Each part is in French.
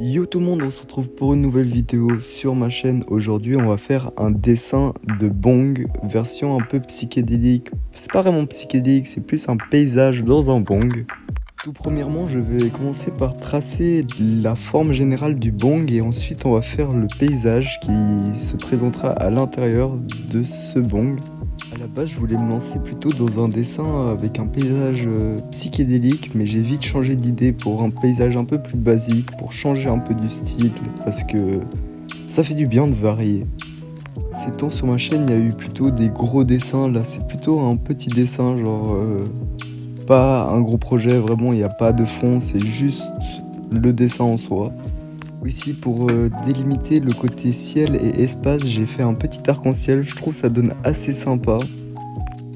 Yo tout le monde, on se retrouve pour une nouvelle vidéo sur ma chaîne. Aujourd'hui on va faire un dessin de bong, version un peu psychédélique. C'est pas vraiment psychédélique, c'est plus un paysage dans un bong. Tout premièrement, je vais commencer par tracer la forme générale du bong et ensuite on va faire le paysage qui se présentera à l'intérieur de ce bong. À la base, je voulais me lancer plutôt dans un dessin avec un paysage psychédélique, mais j'ai vite changé d'idée pour un paysage un peu plus basique, pour changer un peu du style, parce que ça fait du bien de varier. Ces temps sur ma chaîne, il y a eu plutôt des gros dessins, là c'est plutôt un petit dessin, genre pas un gros projet, vraiment il n'y a pas de fond, c'est juste le dessin en soi. Aussi pour délimiter le côté ciel et espace, j'ai fait un petit arc-en-ciel, je trouve ça donne assez sympa.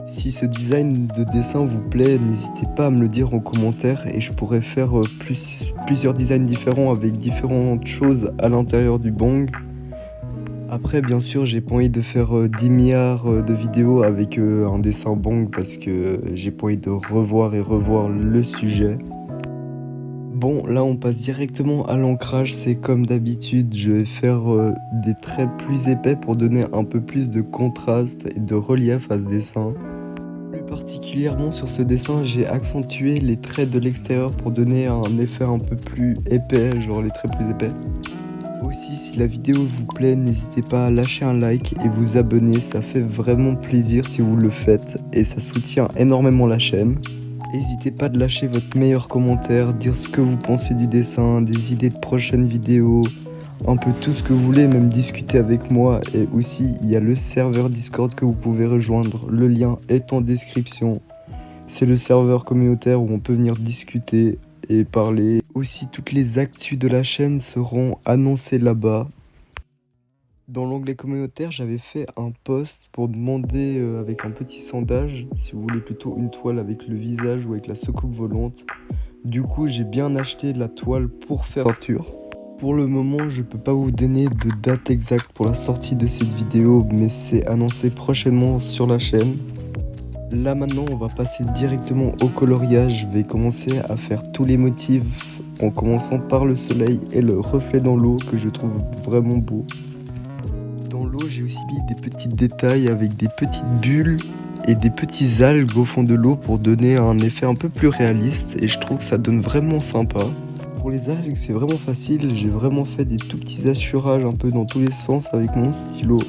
Si ce design de dessin vous plaît, n'hésitez pas à me le dire en commentaire et je pourrais faire plusieurs designs différents avec différentes choses à l'intérieur du bong. Après bien sûr j'ai pas envie de faire 10 milliards de vidéos avec un dessin bong parce que j'ai pas envie de revoir et revoir le sujet. Bon, là on passe directement à l'ancrage, c'est comme d'habitude, je vais faire des traits plus épais pour donner un peu plus de contraste et de relief à ce dessin. Plus particulièrement sur ce dessin, j'ai accentué les traits de l'extérieur pour donner un effet un peu plus épais, genre les traits plus épais. Aussi, si la vidéo vous plaît, n'hésitez pas à lâcher un like et vous abonner, ça fait vraiment plaisir si vous le faites et ça soutient énormément la chaîne. N'hésitez pas de lâcher votre meilleur commentaire, dire ce que vous pensez du dessin, des idées de prochaines vidéos, un peu tout ce que vous voulez, même discuter avec moi. Et aussi, il y a le serveur Discord que vous pouvez rejoindre, le lien est en description. C'est le serveur communautaire où on peut venir discuter et parler. Aussi, toutes les actus de la chaîne seront annoncées là-bas. Dans l'onglet communautaire, j'avais fait un post pour demander avec un petit sondage si vous voulez plutôt une toile avec le visage ou avec la soucoupe volante. Du coup, j'ai bien acheté la toile pour faire peinture. Pour le moment, je peux pas vous donner de date exacte pour la sortie de cette vidéo, mais c'est annoncé prochainement sur la chaîne. Là maintenant, on va passer directement au coloriage. Je vais commencer à faire tous les motifs en commençant par le soleil et le reflet dans l'eau que je trouve vraiment beau. Dans l'eau, j'ai aussi mis des petits détails avec des petites bulles et des petits algues au fond de l'eau pour donner un effet un peu plus réaliste et je trouve que ça donne vraiment sympa. Pour les algues, c'est vraiment facile, j'ai vraiment fait des tout petits assurages un peu dans tous les sens avec mon stylo.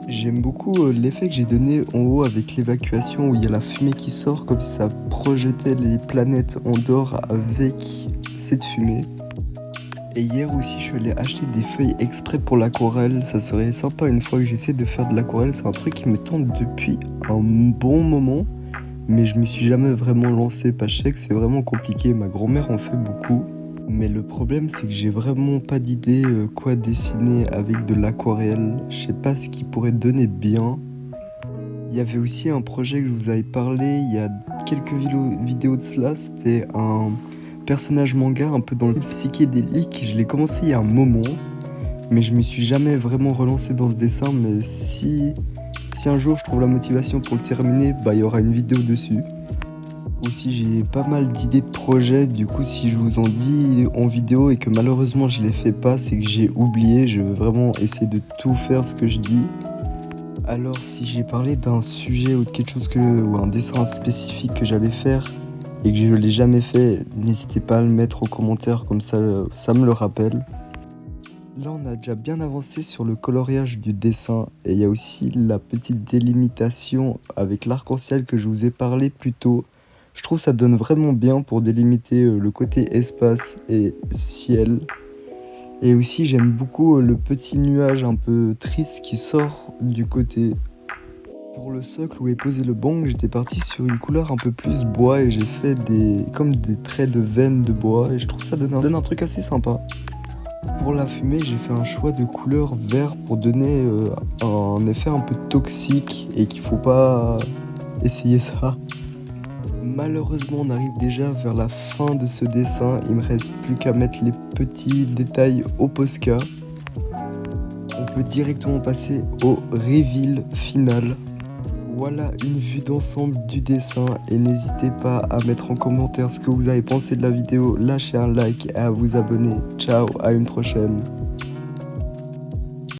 J'aime beaucoup l'effet que j'ai donné en haut avec l'évacuation où il y a la fumée qui sort comme si ça projetait les planètes en dehors avec cette fumée. Et hier aussi je suis allé acheter des feuilles exprès pour l'aquarelle, ça serait sympa une fois que j'essaie de faire de l'aquarelle, c'est un truc qui me tente depuis un bon moment, mais je me suis jamais vraiment lancé parce que je sais que c'est vraiment compliqué, ma grand-mère en fait beaucoup. Mais le problème c'est que j'ai vraiment pas d'idée quoi dessiner avec de l'aquarelle, je sais pas ce qui pourrait donner bien. Il y avait aussi un projet que je vous avais parlé il y a quelques vidéos de cela, c'était un personnage manga un peu dans le psychédélique. Je l'ai commencé il y a un moment, mais je me suis jamais vraiment relancé dans ce dessin. Mais si un jour je trouve la motivation pour le terminer, bah il y aura une vidéo dessus. Aussi j'ai pas mal d'idées de projets, du coup si je vous en dis en vidéo et que malheureusement je les fais pas, c'est que j'ai oublié, je veux vraiment essayer de tout faire ce que je dis. Alors si j'ai parlé d'un sujet ou de quelque chose ou un dessin spécifique que j'allais faire, et que je ne l'ai jamais fait, n'hésitez pas à le mettre en commentaire, comme ça me le rappelle. Là on a déjà bien avancé sur le coloriage du dessin et il y a aussi la petite délimitation avec l'arc-en-ciel que je vous ai parlé plus tôt. Je trouve que ça donne vraiment bien pour délimiter le côté espace et ciel. Et aussi j'aime beaucoup le petit nuage un peu triste qui sort du côté. Pour le socle où est posé le bong, j'étais parti sur une couleur un peu plus bois et j'ai fait comme des traits de veines de bois et je trouve que ça donne un truc assez sympa. Pour la fumée, j'ai fait un choix de couleur vert pour donner un effet un peu toxique et qu'il faut pas essayer ça. Malheureusement, on arrive déjà vers la fin de ce dessin, il me reste plus qu'à mettre les petits détails au Posca. On peut directement passer au reveal final. Voilà une vue d'ensemble du dessin et n'hésitez pas à mettre en commentaire ce que vous avez pensé de la vidéo, lâchez un like et à vous abonner. Ciao, à une prochaine.